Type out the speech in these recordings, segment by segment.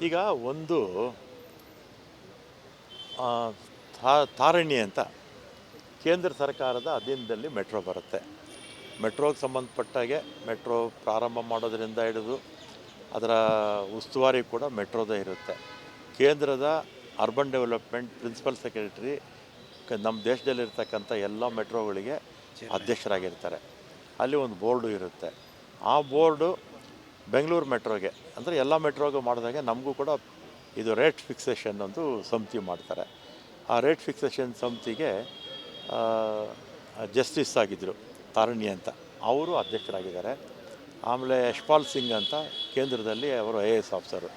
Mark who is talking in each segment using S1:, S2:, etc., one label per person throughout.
S1: ಈಗ ಒಂದು ಆ, ತಾರಣ್ಯ ಅಂತ ಕೇಂದ್ರ ಸರ್ಕಾರದ ಅಧೀನದಲ್ಲಿ ಮೆಟ್ರೋ ಬರುತ್ತೆ. ಮೆಟ್ರೋಗೆ ಸಂಬಂಧಪಟ್ಟಾಗೆ ಮೆಟ್ರೋ ಪ್ರಾರಂಭ ಮಾಡೋದರಿಂದ ಹಿಡಿದು ಅದರ ಉಸ್ತುವಾರಿ ಕೂಡ ಮೆಟ್ರೋದೇ ಇರುತ್ತೆ. ಕೇಂದ್ರದ ಅರ್ಬನ್ ಡೆವಲಪ್ಮೆಂಟ್ ಪ್ರಿನ್ಸಿಪಲ್ ಸೆಕ್ರೆಟರಿ ನಮ್ಮ ದೇಶದಲ್ಲಿರ್ತಕ್ಕಂಥ ಎಲ್ಲ ಮೆಟ್ರೋಗಳಿಗೆ ಅಧ್ಯಕ್ಷರಾಗಿರ್ತಾರೆ. ಅಲ್ಲಿ ಒಂದು ಬೋರ್ಡು ಇರುತ್ತೆ. ಆ ಬೋರ್ಡು ಬೆಂಗಳೂರು ಮೆಟ್ರೋಗೆ ಅಂದರೆ ಎಲ್ಲ ಮೆಟ್ರೋಗೆ ಮಾಡಿದಾಗೆ ನಮಗೂ ಕೂಡ ಇದು ರೇಟ್ ಫಿಕ್ಸೇಷನ್ ಒಂದು ಸಮಿತಿ ಮಾಡ್ತಾರೆ. ಆ ರೇಟ್ ಫಿಕ್ಸೇಷನ್ ಸಮಿತಿಗೆ ಜಸ್ಟಿಸ್ ಆಗಿದ್ದರು ತಾರಣ್ಯ ಅಂತ, ಅವರು ಅಧ್ಯಕ್ಷರಾಗಿದ್ದಾರೆ. ಆಮೇಲೆ ಯಶ್ಪಾಲ್ ಸಿಂಗ್ ಅಂತ ಕೇಂದ್ರದಲ್ಲಿ ಅವರು IAS ಆಫೀಸರು,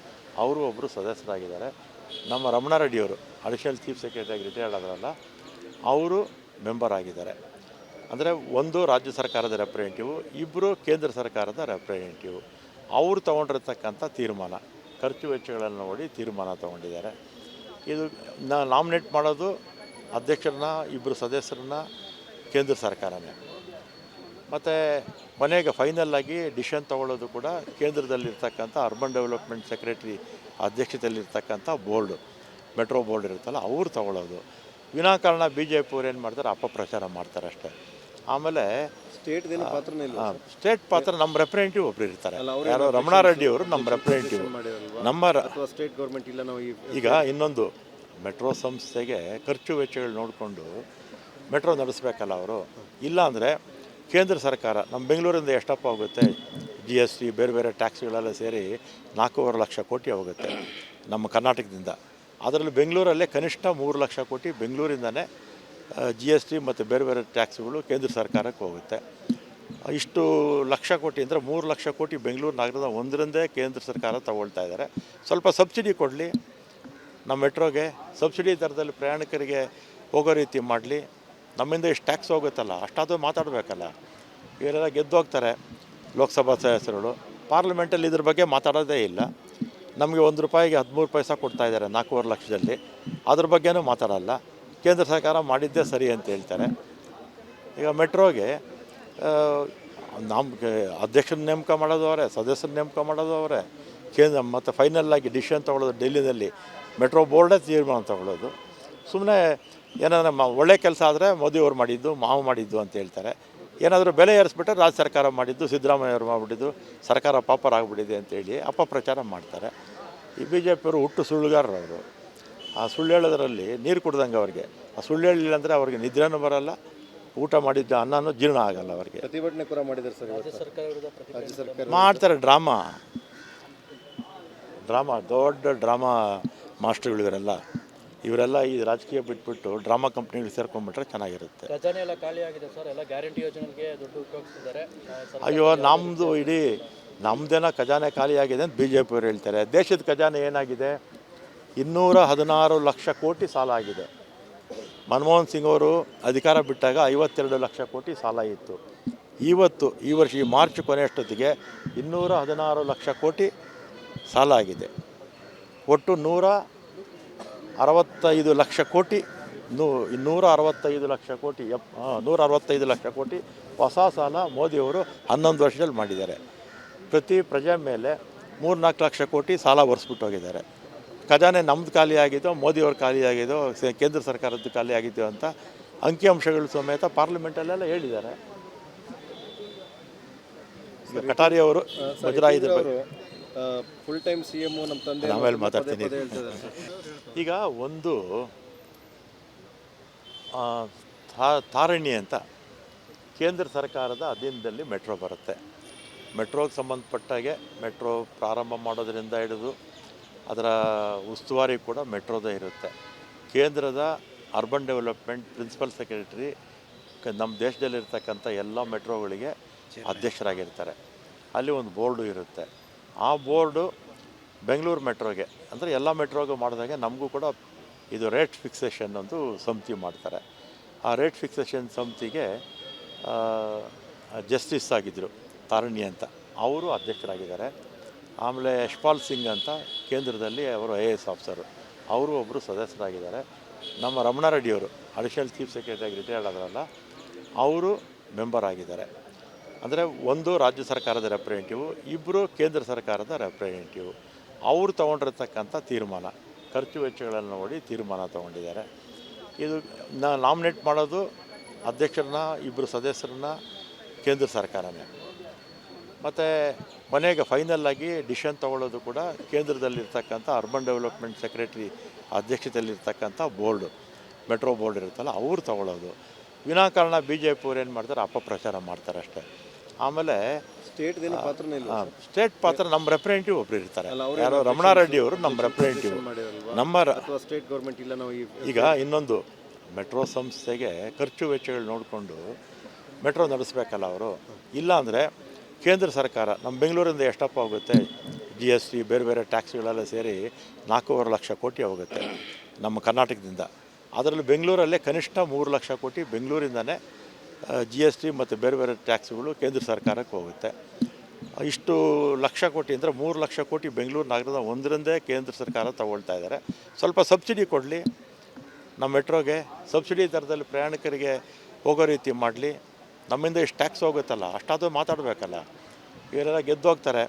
S1: ಅವರು ಒಬ್ಬರು ಸದಸ್ಯರಾಗಿದ್ದಾರೆ. ನಮ್ಮ ರಮಣಾರೆಡ್ಡಿಯವರು ಅಡಿಷನಲ್ ಚೀಫ್ ಸೆಕ್ರೆಟರಿಯಾಗಿ ರಿಟೈರ್ಡ್ ಆದ್ರಲ್ಲ, ಅವರು ಮೆಂಬರ್ ಆಗಿದ್ದಾರೆ. ಅಂದರೆ ಒಂದು ರಾಜ್ಯ ಸರ್ಕಾರದ ರೆಪ್ರೆಸೆಂಟೇಟಿವ್, ಇಬ್ಬರು ಕೇಂದ್ರ ಸರ್ಕಾರದ ರೆಪ್ರೆಸೆಂಟೇಟಿವ್. ಅವರು ತೊಗೊಂಡಿರ್ತಕ್ಕಂಥ ತೀರ್ಮಾನ, ಖರ್ಚು ವೆಚ್ಚಗಳನ್ನು ನೋಡಿ ತೀರ್ಮಾನ ತೊಗೊಂಡಿದ್ದಾರೆ. ಇದು ನಾಮಿನೇಟ್ ಮಾಡೋದು ಅಧ್ಯಕ್ಷರನ್ನ, ಇಬ್ಬರು ಸದಸ್ಯರನ್ನ ಕೇಂದ್ರ ಸರ್ಕಾರನೇ. ಮತ್ತು ಕೊನೆಗೆ ಫೈನಲ್ಲಾಗಿ ಡಿಸಿಷನ್ ತೊಗೊಳ್ಳೋದು ಕೂಡ ಕೇಂದ್ರದಲ್ಲಿರ್ತಕ್ಕಂಥ ಅರ್ಬನ್ ಡೆವಲಪ್ಮೆಂಟ್ ಸೆಕ್ರೆಟರಿ ಅಧ್ಯಕ್ಷತೆಯಲ್ಲಿರ್ತಕ್ಕಂಥ ಬೋರ್ಡು, ಮೆಟ್ರೋ ಬೋರ್ಡ್ ಇರುತ್ತಲ್ಲ, ಅವರು ತೊಗೊಳ್ಳೋದು. ವಿನಾಕಾರಣ BJP ಅವ್ರು ಏನು ಮಾಡ್ತಾರೆ, ಅಪಪ್ರಚಾರ ಮಾಡ್ತಾರೆ ಅಷ್ಟೇ. ಆಮೇಲೆ ಸ್ಟೇಟ್ ಪಾತ್ರ ನಮ್ಮ ರೆಪ್ರೆಸೆಂಟೇಟಿವ್ ಒಬ್ರು ಇರ್ತಾರೆ, ಯಾರೋ ರಮಣಾರೆಡ್ಡಿ ಅವರು ನಮ್ಮ ರೆಪ್ರೆಸೆಂಟೇಟಿವ್. ನಮ್ಮ
S2: ಸ್ಟೇಟ್ ಗೌರ್ಮೆಂಟ್ ಇಲ್ಲ, ನಾವು
S1: ಈಗ ಇನ್ನೊಂದು ಮೆಟ್ರೋ ಸಂಸ್ಥೆಗೆ ಖರ್ಚು ವೆಚ್ಚಗಳು ನೋಡಿಕೊಂಡು ಮೆಟ್ರೋ ನಡೆಸಬೇಕಲ್ಲ ಅವರು. ಇಲ್ಲಾಂದರೆ ಕೇಂದ್ರ ಸರ್ಕಾರ ನಮ್ಮ ಬೆಂಗಳೂರಿಂದ ಎಷ್ಟಪ್ಪ ಹೋಗುತ್ತೆ, GST ಬೇರೆ ಬೇರೆ ಟ್ಯಾಕ್ಸ್ಗಳೆಲ್ಲ ಸೇರಿ 4.5 ಲಕ್ಷ ಕೋಟಿ ಹೋಗುತ್ತೆ ನಮ್ಮ ಕರ್ನಾಟಕದಿಂದ. ಅದರಲ್ಲಿ ಬೆಂಗಳೂರಲ್ಲೇ ಕನಿಷ್ಠ 3 ಲಕ್ಷ ಕೋಟಿ ಬೆಂಗಳೂರಿಂದನೇ GST ಮತ್ತು ಬೇರೆ ಬೇರೆ ಟ್ಯಾಕ್ಸ್ಗಳು ಕೇಂದ್ರ ಸರ್ಕಾರಕ್ಕೆ ಹೋಗುತ್ತೆ. ಇಷ್ಟು ಲಕ್ಷ ಕೋಟಿ ಅಂದರೆ 3 ಲಕ್ಷ ಕೋಟಿ ಬೆಂಗಳೂರು ನಗರದ ಒಂದರಿಂದೇ ಕೇಂದ್ರ ಸರ್ಕಾರ ತಗೊಳ್ತಾ ಇದ್ದಾರೆ. ಸ್ವಲ್ಪ ಸಬ್ಸಿಡಿ ಕೊಡಲಿ, ನಮ್ಮ ಮೆಟ್ರೋಗೆ ಸಬ್ಸಿಡಿ ದರದಲ್ಲಿ ಪ್ರಯಾಣಿಕರಿಗೆ ಹೋಗೋ ರೀತಿ ಮಾಡಲಿ. ನಮ್ಮಿಂದ ಇಷ್ಟು ಟ್ಯಾಕ್ಸ್ ಹೋಗುತ್ತಲ್ಲ, ಅಷ್ಟಾದರೂ ಮಾತಾಡಬೇಕಲ್ಲ. ಇವರೆಲ್ಲ ಗೆದ್ದೋಗ್ತಾರೆ ಲೋಕಸಭಾ ಸದಸ್ಯರುಗಳು, ಪಾರ್ಲಿಮೆಂಟಲ್ಲಿ ಇದ್ರ ಬಗ್ಗೆ ಮಾತಾಡೋದೇ ಇಲ್ಲ. ನಮಗೆ 1 ರೂಪಾಯಿಗೆ 13 ಪೈಸೆ ಕೊಡ್ತಾ ಇದ್ದಾರೆ 4.5 ಲಕ್ಷದಲ್ಲಿ, ಅದ್ರ ಬಗ್ಗೆನೂ ಮಾತಾಡಲ್ಲ. ಕೇಂದ್ರ ಸರ್ಕಾರ ಮಾಡಿದ್ದೇ ಸರಿ ಅಂತ ಹೇಳ್ತಾರೆ. ಈಗ ಮೆಟ್ರೋಗೆ ನಮಗೆ ಅಧ್ಯಕ್ಷನ ನೇಮಕ ಮಾಡೋದು ಅವರೇ, ಸದಸ್ಯರ ನೇಮಕ ಮಾಡೋದು ಅವರೇ, ಮತ್ತು ಫೈನಲ್ಲಾಗಿ ಡಿಸಿಷನ್ ತೊಗೊಳ್ಳೋದು ಡೆಲ್ಲಿನಲ್ಲಿ ಮೆಟ್ರೋ ಬೋರ್ಡೇ ತೀರ್ಮಾನ ತೊಗೊಳ್ಳೋದು. ಸುಮ್ಮನೆ ಏನಾದರೂ ಒಳ್ಳೆ ಕೆಲಸ ಆದರೆ ಮೋದಿಯವ್ರು ಮಾಡಿದ್ದು, ಮಾವು ಮಾಡಿದ್ದು ಅಂತ ಹೇಳ್ತಾರೆ. ಏನಾದರೂ ಬೆಲೆ ಏರಿಸ್ಬಿಟ್ರೆ ರಾಜ್ಯ ಸರ್ಕಾರ ಮಾಡಿದ್ದು, ಸಿದ್ದರಾಮಯ್ಯವ್ರು ಮಾಡಿಬಿಟ್ಟಿದ್ದು, ಸರ್ಕಾರ ಪಾಪರ್ ಆಗಿಬಿಟ್ಟಿದೆ ಅಂತೇಳಿ ಅಪಪ್ರಚಾರ ಮಾಡ್ತಾರೆ. ಈ BJP ಅವರು ಹುಟ್ಟು ಸುಳ್ಳುಗಾರರು ಅವರು. ಆ ಸುಳ್ಳು ಹೇಳೋದ್ರಲ್ಲಿ ನೀರು ಕುಡ್ದಂಗೆ ಅವ್ರಿಗೆ. ಆ ಸುಳ್ಳು ಹೇಳಿಲ್ಲ ಅಂದರೆ ಅವ್ರಿಗೆ ನಿದ್ರೆನೂ ಬರೋಲ್ಲ, ಊಟ ಮಾಡಿದ್ದ ಅನ್ನನೂ ಜೀರ್ಣ ಆಗಲ್ಲ ಅವ್ರಿಗೆ.
S2: ಪ್ರತಿಭಟನೆ ಕೂಡ ಮಾಡಿದ್ದಾರೆ ಸರ್, ರಾಜ್ಯ ಸರ್ಕಾರ
S1: ಮಾಡ್ತಾರೆ. ಡ್ರಾಮಾ ದೊಡ್ಡ ಡ್ರಾಮಾ ಮಾಸ್ಟರ್ಗಳು ಇವರೆಲ್ಲ ಈ ರಾಜಕೀಯ ಬಿಟ್ಬಿಟ್ಟು ಡ್ರಾಮಾ ಕಂಪ್ನಿಗಳು ಸೇರ್ಕೊಂಡ್ಬಿಟ್ರೆ ಚೆನ್ನಾಗಿರುತ್ತೆ.
S3: ಖಜಾನೆ ಎಲ್ಲ ಖಾಲಿ ಆಗಿದೆ ಸರ್, ಎಲ್ಲ ಗ್ಯಾರಂಟಿ ಯೋಜನೆಗೆ ದುಡ್ಡು ಉಪಯೋಗಿಸ್ತಿದ್ದಾರೆ.
S1: ಅಯ್ಯೋ, ನಮ್ಮದು ಇಡೀ ನಮ್ಮದೇನೋ ಖಜಾನೆ ಖಾಲಿ ಆಗಿದೆ ಅಂತ BJP ಅವರು ಹೇಳ್ತಾರೆ. ದೇಶದ ಖಜಾನೆ ಏನಾಗಿದೆ, 216 ಲಕ್ಷ ಕೋಟಿ ಸಾಲ ಆಗಿದೆ. ಮನಮೋಹನ್ ಸಿಂಗ್ ಅವರು ಅಧಿಕಾರ ಬಿಟ್ಟಾಗ 52 ಲಕ್ಷ ಕೋಟಿ ಸಾಲ ಇತ್ತು. ಇವತ್ತು ಈ ವರ್ಷ ಈ ಮಾರ್ಚ್ ಕೊನೆಯಷ್ಟೊತ್ತಿಗೆ 216 ಲಕ್ಷ ಕೋಟಿ ಸಾಲ ಆಗಿದೆ. ಒಟ್ಟು 165 ಲಕ್ಷ ಕೋಟಿ 165 ಲಕ್ಷ ಕೋಟಿ 165 ಲಕ್ಷ ಕೋಟಿ ಹೊಸ ಸಾಲ ಮೋದಿಯವರು 11 ವರ್ಷದಲ್ಲಿ ಮಾಡಿದ್ದಾರೆ. ಪ್ರತಿ ಪ್ರಜೆ ಮೇಲೆ 3-4 ಲಕ್ಷ ಕೋಟಿ ಸಾಲ ಒರೆಸ್ಬಿಟ್ಟು ಹೋಗಿದ್ದಾರೆ. ಖಜಾನೆ ನಮ್ಮದು ಖಾಲಿ ಆಗಿದ್ದೋ, ಮೋದಿಯವ್ರ ಖಾಲಿ ಆಗಿದ್ದೋ, ಕೇಂದ್ರ ಸರ್ಕಾರದ್ದು ಖಾಲಿ ಆಗಿದ್ದೋ ಅಂತ ಅಂಕಿಅಂಶಗಳು ಸಮೇತ ಪಾರ್ಲಿಮೆಂಟಲ್ಲೆಲ್ಲ ಹೇಳಿದ್ದಾರೆ. ಕಟಾರಿ ಅವರು ಮುಜರಾಯಿ
S2: ಫುಲ್ ಟೈಮ್ CM ನಮ್ಮ ತಂದೆ
S1: ಆಮೇಲೆ ಮಾತಾಡ್ತೀನಿ. ಈಗ ಒಂದು ತಾರಣ್ಯ ಅಂತ ಕೇಂದ್ರ ಸರ್ಕಾರದ ಅಧೀನದಲ್ಲಿ ಮೆಟ್ರೋ ಬರುತ್ತೆ. ಮೆಟ್ರೋಗೆ ಸಂಬಂಧಪಟ್ಟಾಗೆ ಮೆಟ್ರೋ ಪ್ರಾರಂಭ ಮಾಡೋದರಿಂದ ಹಿಡಿದು ಅದರ ಉಸ್ತುವಾರಿ ಕೂಡ ಮೆಟ್ರೋದೇ ಇರುತ್ತೆ. ಕೇಂದ್ರದ ಅರ್ಬನ್ ಡೆವಲಪ್ಮೆಂಟ್ ಪ್ರಿನ್ಸಿಪಲ್ ಸೆಕ್ರೆಟರಿ ನಮ್ಮ ದೇಶದಲ್ಲಿರ್ತಕ್ಕಂಥ ಎಲ್ಲ ಮೆಟ್ರೋಗಳಿಗೆ ಅಧ್ಯಕ್ಷರಾಗಿರ್ತಾರೆ. ಅಲ್ಲಿ ಒಂದು ಬೋರ್ಡು ಇರುತ್ತೆ. ಆ ಬೋರ್ಡು ಬೆಂಗಳೂರು ಮೆಟ್ರೋಗೆ ಅಂದರೆ ಎಲ್ಲ ಮೆಟ್ರೋಗೆ ಮಾಡಿದಾಗೆ ನಮಗೂ ಕೂಡ ಇದು ರೇಟ್ ಫಿಕ್ಸೇಷನ್ ಒಂದು ಸಮಿತಿ ಮಾಡ್ತಾರೆ. ಆ ರೇಟ್ ಫಿಕ್ಸೇಷನ್ ಸಮಿತಿಗೆ ಜಸ್ಟಿಸ್ ಆಗಿದ್ದರು ತಾರಣ್ಯ ಅಂತ, ಅವರು ಅಧ್ಯಕ್ಷರಾಗಿದ್ದಾರೆ. ಆಮೇಲೆ ಯಶ್ಪಾಲ್ ಸಿಂಗ್ ಅಂತ ಕೇಂದ್ರದಲ್ಲಿ ಅವರು IAS ಆಫೀಸರು, ಅವರು ಒಬ್ಬರು ಸದಸ್ಯರಾಗಿದ್ದಾರೆ. ನಮ್ಮ ರಮಣಾರೆಡ್ಡಿಯವರು ಅಡಿಷನಲ್ ಚೀಫ್ ಸೆಕ್ರೆಟರಿಯಾಗಿ ರಿಟೈರ್ಡ್ ಆದ್ರಲ್ಲ, ಅವರು ಮೆಂಬರ್ ಆಗಿದ್ದಾರೆ. ಅಂದರೆ ಒಂದು ರಾಜ್ಯ ಸರ್ಕಾರದ ರೆಪ್ರೆಸೆಂಟೇಟಿವ್, ಇಬ್ಬರು ಕೇಂದ್ರ ಸರ್ಕಾರದ ರೆಪ್ರೆಸೆಂಟೇಟಿವ್. ಅವರು ತೊಗೊಂಡಿರ್ತಕ್ಕಂಥ ತೀರ್ಮಾನ, ಖರ್ಚು ವೆಚ್ಚಗಳನ್ನು ನೋಡಿ ತೀರ್ಮಾನ ತೊಗೊಂಡಿದ್ದಾರೆ. ಇದು ನಾಮಿನೇಟ್ ಮಾಡೋದು ಅಧ್ಯಕ್ಷರನ್ನ, ಇಬ್ಬರು ಸದಸ್ಯರನ್ನ ಕೇಂದ್ರ ಸರ್ಕಾರನೇ. ಮತ್ತು ಕೊನೆಗೆ ಫೈನಲ್ಲಾಗಿ ಡಿಸಿಷನ್ ತೊಗೊಳ್ಳೋದು ಕೂಡ ಕೇಂದ್ರದಲ್ಲಿರ್ತಕ್ಕಂಥ ಅರ್ಬನ್ ಡೆವಲಪ್ಮೆಂಟ್ ಸೆಕ್ರೆಟರಿ ಅಧ್ಯಕ್ಷತೆಯಲ್ಲಿರ್ತಕ್ಕಂಥ ಬೋರ್ಡು, ಮೆಟ್ರೋ ಬೋರ್ಡ್ ಇರುತ್ತಲ್ಲ, ಅವ್ರು ತೊಗೊಳ್ಳೋದು. ವಿನಾಕಾರಣ ಬಿ ಜೆ ಪಿ ಅವ್ರು ಏನು ಮಾಡ್ತಾರೆ, ಅಪಪ್ರಚಾರ ಮಾಡ್ತಾರೆ ಅಷ್ಟೇ. ಆಮೇಲೆ
S2: ಸ್ಟೇಟ್ದೇನು ಪಾತ್ರನೇ ಇಲ್ಲ.
S1: ಸ್ಟೇಟ್ ಪಾತ್ರ ನಮ್ಮ ರೆಪ್ರೆಸೆಂಟೇಟಿವ್ ಒಬ್ರು ಇರ್ತಾರೆ,
S2: ಅಲ್ಲ, ಅವ್ರು
S1: ಯಾರೋ ರಮಣಾರೆಡ್ಡಿ ಅವರು ನಮ್ಮ ರೆಪ್ರೆಸೆಂಟೇಟಿವ್.
S2: ಮಾಡಿರಲ್ವಾ?
S1: ನಮ್ಮ
S2: ಅಥವಾ ಸ್ಟೇಟ್ ಗೌರ್ಮೆಂಟ್ ಇಲ್ಲ ನಾವು
S1: ಈಗ ಇನ್ನೊಂದು ಮೆಟ್ರೋ ಸಂಸ್ಥೆಗೆ ಖರ್ಚು ವೆಚ್ಚಗಳು ನೋಡಿಕೊಂಡು ಮೆಟ್ರೋ ನಡೆಸಬೇಕಲ್ಲ ಅವರು. ಇಲ್ಲಾಂದರೆ ಕೇಂದ್ರ ಸರ್ಕಾರ ನಮ್ಮ ಬೆಂಗಳೂರಿಂದ ಎಷ್ಟಪ್ಪ ಹೋಗುತ್ತೆ, ಜಿ ಎಸ್ ಟಿ ಬೇರೆ ಬೇರೆ ಟ್ಯಾಕ್ಸ್ಗಳೆಲ್ಲ ಸೇರಿ 4.5 ಲಕ್ಷ ಕೋಟಿ ಹೋಗುತ್ತೆ ನಮ್ಮ ಕರ್ನಾಟಕದಿಂದ. ಅದರಲ್ಲಿ ಬೆಂಗಳೂರಲ್ಲೇ ಕನಿಷ್ಠ 3 ಲಕ್ಷ ಕೋಟಿ ಬೆಂಗಳೂರಿಂದನೇ ಜಿ ಎಸ್ ಟಿ ಮತ್ತು ಬೇರೆ ಬೇರೆ ಟ್ಯಾಕ್ಸ್ಗಳು ಕೇಂದ್ರ ಸರ್ಕಾರಕ್ಕೆ ಹೋಗುತ್ತೆ. ಇಷ್ಟು ಲಕ್ಷ ಕೋಟಿ ಅಂದರೆ 3 ಲಕ್ಷ ಕೋಟಿ ಬೆಂಗಳೂರು ನಗರದ ಒಂದರಿಂದೇ ಕೇಂದ್ರ ಸರ್ಕಾರ ತಗೊಳ್ತಾ ಇದ್ದಾರೆ. ಸ್ವಲ್ಪ ಸಬ್ಸಿಡಿ ಕೊಡಲಿ, ನಮ್ಮ ಮೆಟ್ರೋಗೆ ಸಬ್ಸಿಡಿ ದರದಲ್ಲಿ ಪ್ರಯಾಣಿಕರಿಗೆ ಹೋಗೋ ರೀತಿ ಮಾಡಲಿ. ನಮ್ಮಿಂದ ಇಷ್ಟು ಟ್ಯಾಕ್ಸ್ ಹೋಗುತ್ತಲ್ಲ, ಅಷ್ಟಾದರೂ ಮಾತಾಡಬೇಕಲ್ಲ. ಇವರೆಲ್ಲ ಗೆದ್ದೋಗ್ತಾರೆ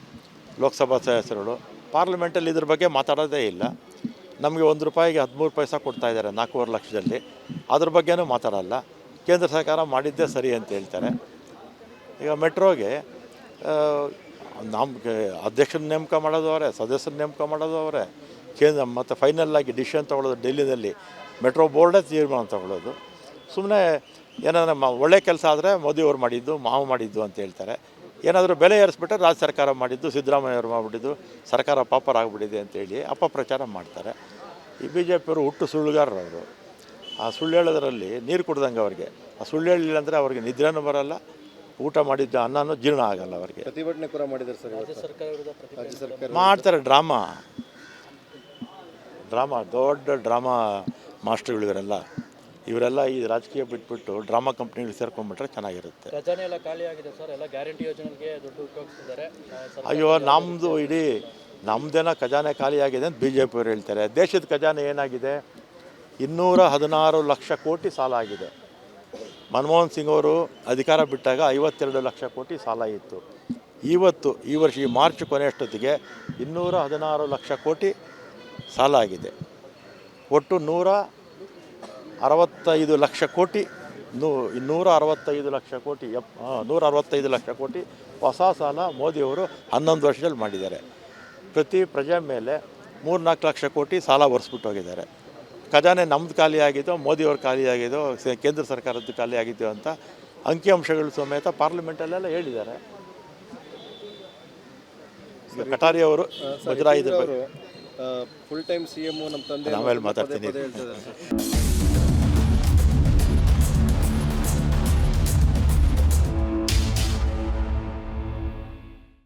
S1: ಲೋಕಸಭಾ ಸದಸ್ಯರುಗಳು, ಪಾರ್ಲಿಮೆಂಟಲ್ಲಿ ಇದ್ರ ಬಗ್ಗೆ ಮಾತಾಡೋದೇ ಇಲ್ಲ. ನಮಗೆ 1 ರೂಪಾಯಿಗೆ 13 ಪೈಸೆ ಕೊಡ್ತಾ ಇದ್ದಾರೆ 4.5 ಲಕ್ಷದಲ್ಲಿ, ಅದ್ರ ಬಗ್ಗೆನೂ ಮಾತಾಡಲ್ಲ. ಕೇಂದ್ರ ಸರ್ಕಾರ ಮಾಡಿದ್ದೇ ಸರಿ ಅಂತ ಹೇಳ್ತಾರೆ. ಈಗ ಮೆಟ್ರೋಗೆ ನಮಗೆ ಅಧ್ಯಕ್ಷರ ನೇಮಕ ಮಾಡೋದು ಅವರೇ, ಸದಸ್ಯರ ನೇಮಕ ಮಾಡೋದು ಅವರೇ, ಮತ್ತು ಫೈನಲ್ಲಾಗಿ ಡಿಸಿಷನ್ ತೊಗೊಳ್ಳೋದು ಡೆಲ್ಲಿನಲ್ಲಿ ಮೆಟ್ರೋ ಬೋರ್ಡೇ ತೀರ್ಮಾನ ತೊಗೊಳ್ಳೋದು. ಸುಮ್ಮನೆ ಏನಾದರೂ ಒಳ್ಳೆ ಕೆಲಸ ಆದರೆ ಮೋದಿಯವ್ರು ಮಾಡಿದ್ದು, ಮಾವು ಮಾಡಿದ್ದು ಅಂತ ಹೇಳ್ತಾರೆ. ಏನಾದರೂ ಬೆಲೆ ಏರಿಸ್ಬಿಟ್ರೆ ರಾಜ್ಯ ಸರ್ಕಾರ ಮಾಡಿದ್ದು, ಸಿದ್ದರಾಮಯ್ಯವ್ರು ಮಾಡಿಬಿಟ್ಟಿದ್ದು, ಸರ್ಕಾರ ಪಾಪರ್ ಆಗಿಬಿಟ್ಟಿದೆ ಅಂತೇಳಿ ಅಪಪ್ರಚಾರ ಮಾಡ್ತಾರೆ. ಈ ಬಿ ಜೆ ಪಿಯವರು ಹುಟ್ಟು ಸುಳ್ಳುಗಾರರು ಅವರು. ಆ ಸುಳ್ಳು ಹೇಳೋದ್ರಲ್ಲಿ ನೀರು ಕುಡ್ದಂಗೆ ಅವ್ರಿಗೆ. ಆ ಸುಳ್ಳು ಹೇಳಿಲ್ಲ ಅಂದರೆ ಅವ್ರಿಗೆ ನಿದ್ರೆನೂ ಬರೋಲ್ಲ, ಊಟ ಮಾಡಿದ್ದ ಅನ್ನನೂ ಜೀರ್ಣ ಆಗಲ್ಲ ಅವ್ರಿಗೆ.
S2: ಪ್ರತಿಭಟನೆ ಕೂಡ ಮಾಡಿದ್ದಾರೆ ಸರ್ ಇವತ್ತು.
S3: ಸರ್ಕಾರ ವಿರುದ್ಧ ಪ್ರತಿಭಟನೆ
S2: ರಾಜ್ಯ ಸರ್ಕಾರ
S1: ಮಾಡ್ತಾರೆ ಡ್ರಾಮಾ, ದೊಡ್ಡ ಡ್ರಾಮಾ ಮಾಸ್ಟರ್ಗಳು ಇವರೆಲ್ಲ ಈ ರಾಜಕೀಯ ಬಿಟ್ಬಿಟ್ಟು ಡ್ರಾಮಾ ಕಂಪ್ನಿಗಳು ಸೇರ್ಕೊಂಡ್ಬಿಟ್ರೆ ಚೆನ್ನಾಗಿರುತ್ತೆ.
S3: ಖಜಾನೆ ಎಲ್ಲ ಖಾಲಿ ಆಗಿದೆ ಸರ್, ಎಲ್ಲ ಗ್ಯಾರಂಟಿ ಯೋಜನೆಗೆ ದುಡ್ಡು ಉಪಯೋಗಿಸ್ತಿದ್ದಾರೆ.
S1: ಅಯ್ಯೋ, ನಮ್ಮದು ಇಡೀ ನಮ್ಮದೇನೋ ಖಜಾನೆ ಖಾಲಿಯಾಗಿದೆ ಅಂತ ಬಿ ಜೆ ಪಿಯವರು ಹೇಳ್ತಾರೆ. ದೇಶದ ಖಜಾನೆ ಏನಾಗಿದೆ? 216 ಲಕ್ಷ ಕೋಟಿ ಸಾಲ ಆಗಿದೆ. ಮನಮೋಹನ್ ಸಿಂಗ್ ಅವರು ಅಧಿಕಾರ ಬಿಟ್ಟಾಗ 52 ಲಕ್ಷ ಕೋಟಿ ಸಾಲ ಇತ್ತು. ಇವತ್ತು ಈ ವರ್ಷ ಈ ಮಾರ್ಚ್ ಕೊನೆಯಷ್ಟೊತ್ತಿಗೆ 216 ಲಕ್ಷ ಕೋಟಿ ಸಾಲ ಆಗಿದೆ. ಒಟ್ಟು 165 ಲಕ್ಷ ಕೋಟಿ 165 ಲಕ್ಷ ಕೋಟಿ 165 ಲಕ್ಷ ಕೋಟಿ ಹೊಸ ಸಾಲ ಮೋದಿಯವರು 11 ವರ್ಷದಲ್ಲಿ ಮಾಡಿದ್ದಾರೆ. ಪ್ರತಿ ಪ್ರಜೆ ಮೇಲೆ 3-4 ಲಕ್ಷ ಕೋಟಿ ಸಾಲ ಒರೆಸ್ಬಿಟ್ಟು ಹೋಗಿದ್ದಾರೆ. ಖಜಾನೆ ನಮ್ಮದು ಖಾಲಿ ಆಗಿದ್ದೋ, ಮೋದಿಯವ್ರ ಖಾಲಿ ಆಗಿದ್ದೋ, ಕೇಂದ್ರ ಸರ್ಕಾರದ್ದು ಖಾಲಿ ಆಗಿದ್ದೋ ಅಂತ ಅಂಕಿಅಂಶಗಳು ಸಮೇತ ಪಾರ್ಲಿಮೆಂಟಲ್ಲೆಲ್ಲ ಹೇಳಿದ್ದಾರೆ. ಕಟಾರಿ ಅವರು ಮುಜರಾಯಿ
S2: ಫುಲ್ ಟೈಮ್ CM ನಮ್ಮ ತಂದೆ
S1: ಆಮೇಲೆ ಮಾತಾಡ್ತೀನಿ.
S2: ಹೇಳ್ತಿದ್ದಾರೆ ಸರ್.